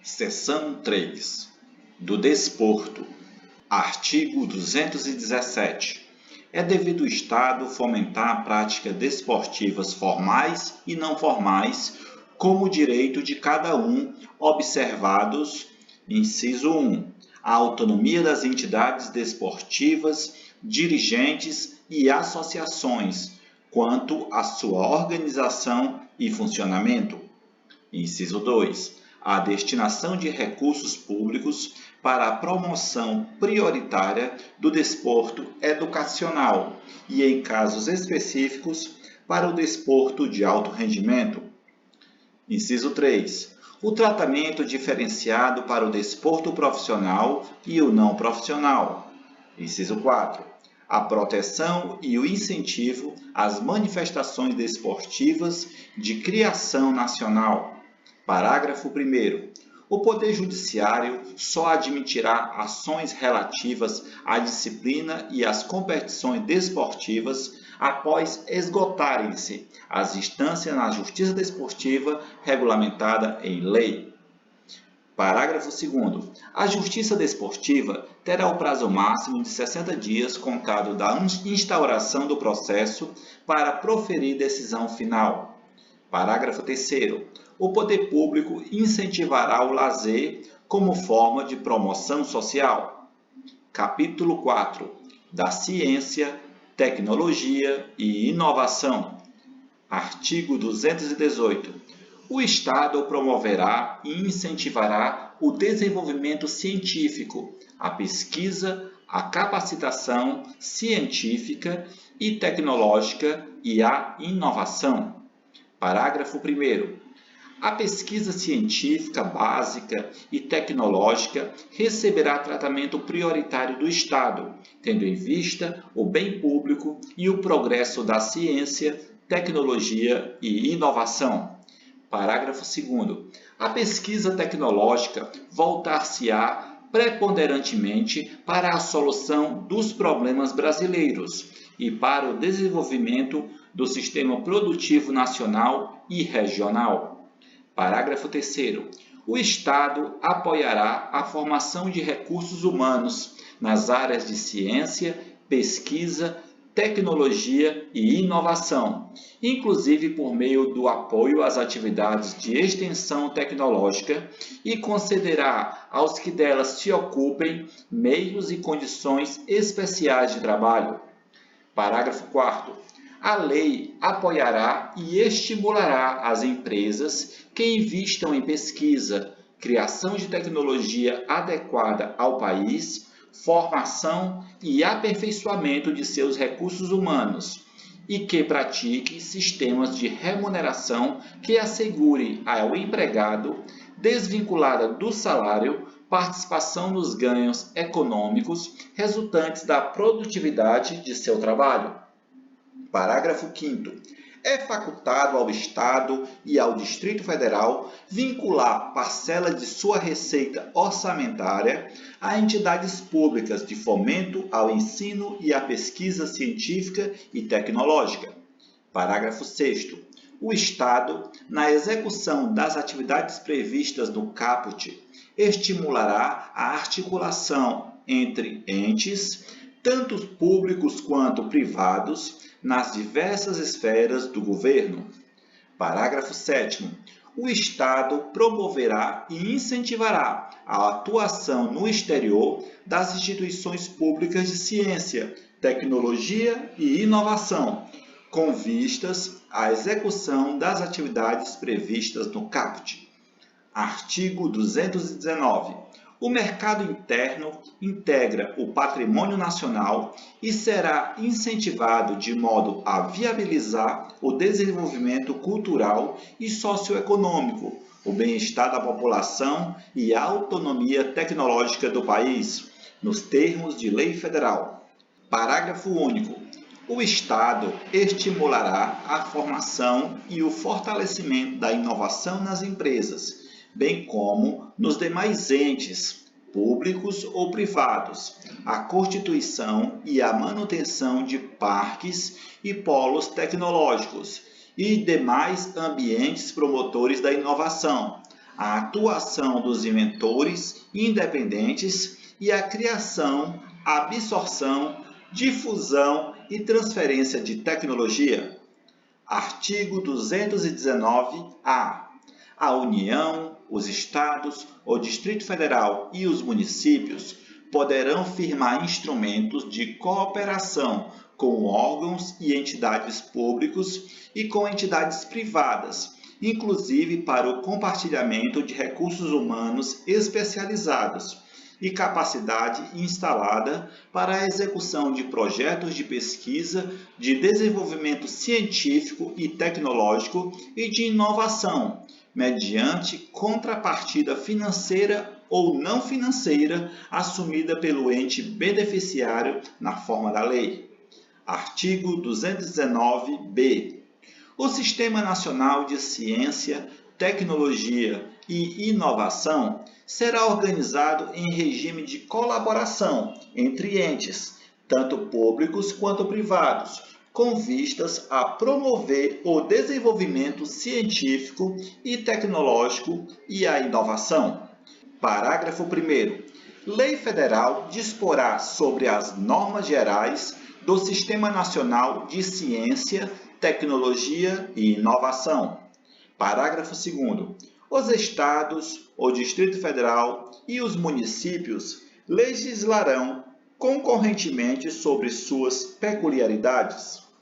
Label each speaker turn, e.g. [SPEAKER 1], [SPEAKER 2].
[SPEAKER 1] Seção 3. Do desporto. Artigo 217. É devido ao Estado fomentar a prática desportivas formais e não formais, como direito de cada um, observados, inciso 1, a autonomia das entidades desportivas, dirigentes e associações, quanto à sua organização e funcionamento. Inciso 2. A destinação de recursos públicos para a promoção prioritária do desporto educacional e, em casos específicos, para o desporto de alto rendimento. Inciso 3. O tratamento diferenciado para o desporto profissional e o não profissional. Inciso 4. A proteção e o incentivo às manifestações desportivas de criação nacional. Parágrafo 1º. O Poder Judiciário só admitirá ações relativas à disciplina e às competições desportivas após esgotarem-se as instâncias na Justiça Desportiva regulamentada em lei. Parágrafo 2º. A Justiça Desportiva terá o prazo máximo de 60 dias contado da instauração do processo para proferir decisão final. Parágrafo 3º. O poder público incentivará o lazer como forma de promoção social. Capítulo 4. Da ciência, tecnologia e inovação. Artigo 218. O Estado promoverá e incentivará o desenvolvimento científico, a pesquisa, a capacitação científica e tecnológica e a inovação. Parágrafo 1º. A pesquisa científica básica e tecnológica receberá tratamento prioritário do Estado, tendo em vista o bem público e o progresso da ciência, tecnologia e inovação. Parágrafo 2º. A pesquisa tecnológica voltar-se-á preponderantemente para a solução dos problemas brasileiros e para o desenvolvimento do sistema produtivo nacional e regional. Parágrafo 3º. O Estado apoiará a formação de recursos humanos nas áreas de ciência, pesquisa, tecnologia e inovação, inclusive por meio do apoio às atividades de extensão tecnológica, e concederá aos que delas se ocupem meios e condições especiais de trabalho. Parágrafo 4º. A lei apoiará e estimulará as empresas que invistam em pesquisa, criação de tecnologia adequada ao país, formação e aperfeiçoamento de seus recursos humanos e que pratique sistemas de remuneração que assegure ao empregado, desvinculada do salário, participação nos ganhos econômicos resultantes da produtividade de seu trabalho. Parágrafo 5º. É facultado ao Estado e ao Distrito Federal vincular parcela de sua receita orçamentária a entidades públicas de fomento ao ensino e à pesquisa científica e tecnológica. Parágrafo 6º. O Estado, na execução das atividades previstas no caput, estimulará a articulação entre entes, tanto públicos quanto privados, nas diversas esferas do governo. Parágrafo 7º. O Estado promoverá e incentivará a atuação no exterior das instituições públicas de ciência, tecnologia e inovação, com vistas à execução das atividades previstas no caput. Artigo 219. O mercado interno integra o patrimônio nacional e será incentivado de modo a viabilizar o desenvolvimento cultural e socioeconômico, o bem-estar da população e a autonomia tecnológica do país, nos termos de lei federal. Parágrafo único. O Estado estimulará a formação e o fortalecimento da inovação nas empresas, bem como nos demais entes, públicos ou privados, a constituição e a manutenção de parques e polos tecnológicos e demais ambientes promotores da inovação, a atuação dos inventores independentes e a criação, absorção, difusão e transferência de tecnologia. Artigo 219-A. A União, os Estados, o Distrito Federal e os municípios poderão firmar instrumentos de cooperação com órgãos e entidades públicos e com entidades privadas, inclusive para o compartilhamento de recursos humanos especializados e capacidade instalada para a execução de projetos de pesquisa, de desenvolvimento científico e tecnológico e de inovação, mediante contrapartida financeira ou não financeira assumida pelo ente beneficiário na forma da lei. Artigo 219-B. O Sistema Nacional de Ciência, Tecnologia e Inovação será organizado em regime de colaboração entre entes, tanto públicos quanto privados, com vistas a promover o desenvolvimento científico e tecnológico e a inovação. Parágrafo 1º. Lei Federal disporá sobre as normas gerais do Sistema Nacional de Ciência, Tecnologia e Inovação. Parágrafo 2º. Os Estados, o Distrito Federal e os municípios legislarão concorrentemente sobre suas peculiaridades.